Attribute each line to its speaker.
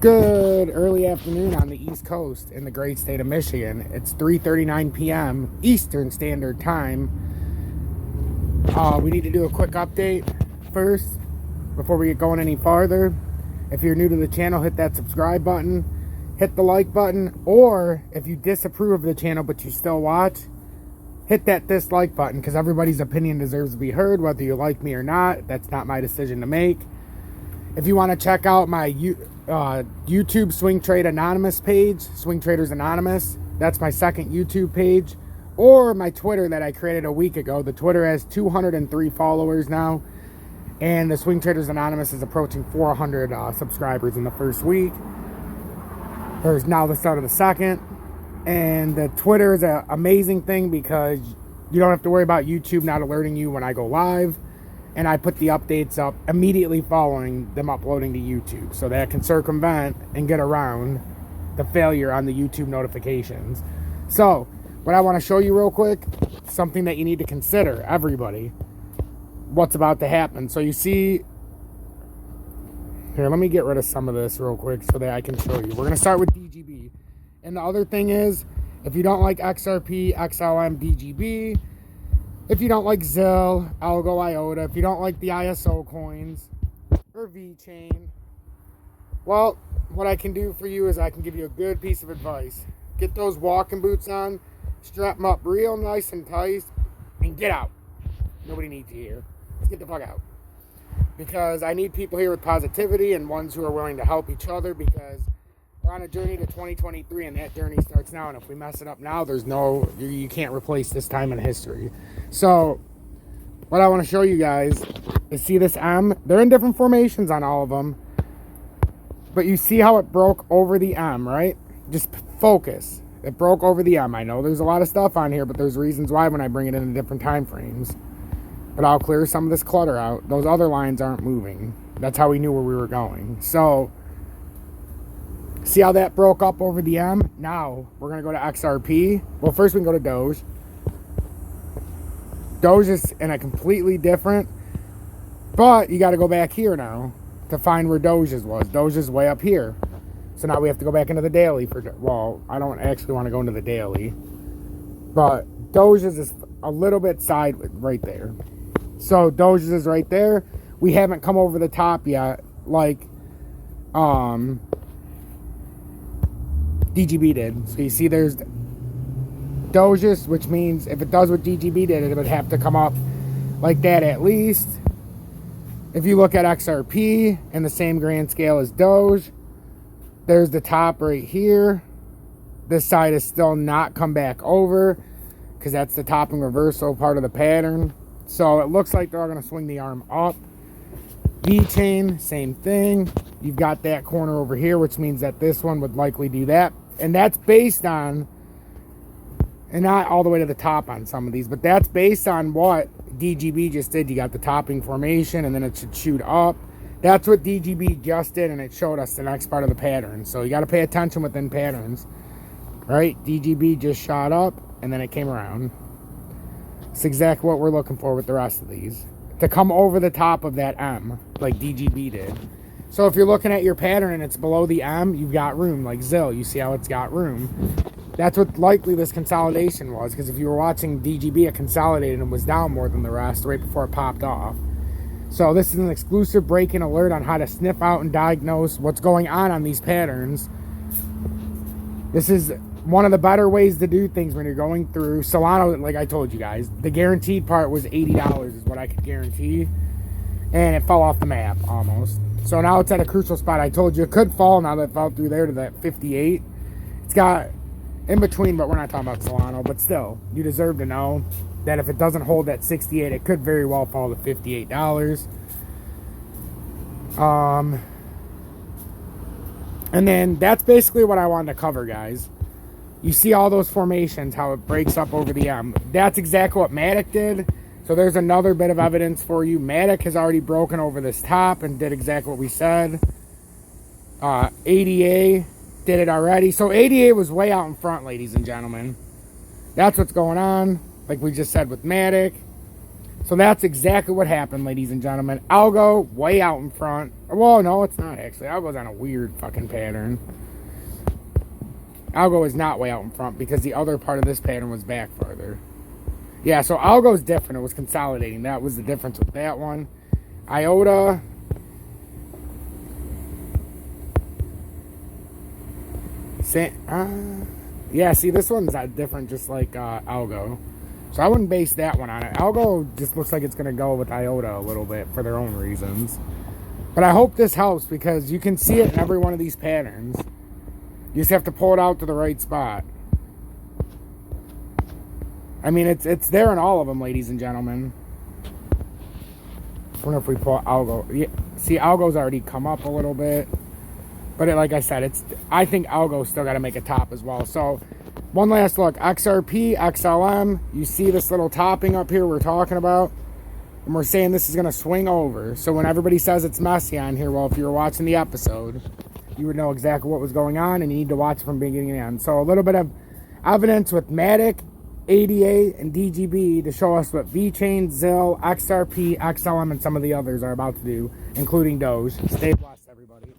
Speaker 1: Good early afternoon on the East Coast in the great state of Michigan. It's 3:39 p.m. Eastern Standard Time. We need to do a quick update first before we get going any farther. If you're new to the channel, hit that subscribe button, hit the like button, or if you disapprove of the channel but you still watch, hit that dislike button, because everybody's opinion deserves to be heard, whether you like me or not. That's not my decision to make. If you want to check out my YouTube Swing Trade Anonymous page, Swing Traders Anonymous, that's my second YouTube page, or my Twitter that I created a week ago. The Twitter has 203 followers now, and the Swing Traders Anonymous is approaching 400 subscribers in the first week. There's now the start of the second, and the Twitter is an amazing thing because you don't have to worry about YouTube not alerting you when I go live. And I put the updates up immediately following them uploading to YouTube, so that I can circumvent and get around the failure on the YouTube notifications. So, what I want to show you real quick, something that you need to consider, everybody, what's about to happen. So you see, here, let me get rid of some of this real quick so that I can show you. We're going to start with DGB. And the other thing is, if you don't like XRP, XLM, DGB, if you don't like Zill, Algo, IOTA, if you don't like the ISO coins or VeChain, well, what I can do for you is I can give you a good piece of advice. Get those walking boots on, strap them up real nice and tight, and get out. Nobody needs you here. Let's get the fuck out. Because I need people here with positivity and ones who are willing to help each other, because we're on a journey to 2023, and that journey starts now. And if we mess it up now, you can't replace this time in history. So what I want to show you guys is, see this M? They're in different formations on all of them, but you see how it broke over the M, right? Just focus. It broke over the M. I know there's a lot of stuff on here, but there's reasons why when I bring it in different time frames. But I'll clear some of this clutter out. Those other lines aren't moving. That's how we knew where we were going. So see how that broke up over the M? Now, we're going to go to XRP. Well, first we can go to Doge. Doge is in a completely different, but you got to go back here now to find where Doge's was. Doge is way up here. So now we have to go back into the daily well, I don't actually want to go into the daily, but Doge is a little bit sideways right there. So Doge is right there. We haven't come over the top yet, like DGB did. So you see there's Doges, which means if it does what DGB did, it would have to come up like that at least. If you look at XRP in the same grand scale as Doge, there's the top right here. This side is still not come back over because that's the topping reversal part of the pattern. So it looks like they're all going to swing the arm up. VeChain, same thing. You've got that corner over here, which means that this one would likely do that. And that's based on, and not all the way to the top on some of these, but that's based on what DGB just did. You got the topping formation, and then it should shoot up. That's what DGB just did, and it showed us the next part of the pattern. So you got to pay attention within patterns, right? DGB just shot up, and then it came around. It's exactly what we're looking for with the rest of these, to come over the top of that M, like DGB did. So if you're looking at your pattern and it's below the M, you've got room, like Zill. You see how it's got room. That's what likely this consolidation was, because if you were watching DGB, it consolidated and was down more than the rest right before it popped off. So this is an exclusive break-in alert on how to sniff out and diagnose what's going on these patterns. This is one of the better ways to do things when you're going through. Solana, like I told you guys, the guaranteed part was $80 is what I could guarantee. And it fell off the map almost. So now it's at a crucial spot. I told you it could fall now that it fell through there to that 58. It's got in between, but we're not talking about Solana. But still, you deserve to know that if it doesn't hold that 68, it could very well fall to $58. And then that's basically what I wanted to cover, guys. You see all those formations, how it breaks up over the M. That's exactly what Matic did. So there's another bit of evidence for you. Matic has already broken over this top and did exactly what we said. ADA did it already. So ADA was way out in front, ladies and gentlemen. That's what's going on. Like we just said with Matic. So that's exactly what happened, ladies and gentlemen. Algo way out in front. Well, no, it's not actually. Algo's on a weird fucking pattern. Algo is not way out in front because the other part of this pattern was back farther. Yeah, so Algo's different. It was consolidating. That was the difference with that one. IOTA. Yeah, see, this one's different, just like Algo. So I wouldn't base that one on it. Algo just looks like it's going to go with IOTA a little bit for their own reasons. But I hope this helps because you can see it in every one of these patterns. You just have to pull it out to the right spot. I mean, it's there in all of them, ladies and gentlemen. I wonder if we pull Algo. Yeah, see, Algo's already come up a little bit. But like I said, I think Algo's still got to make a top as well. So one last look. XRP, XLM. You see this little topping up here we're talking about? And we're saying this is going to swing over. So when everybody says it's messy on here, well, if you were watching the episode, you would know exactly what was going on, and you need to watch it from beginning to end. So a little bit of evidence with Matic, ADA, and DGB to show us what VChain, ZIL, XRP, XLM, and some of the others are about to do, including Doge. Stay blessed, everybody.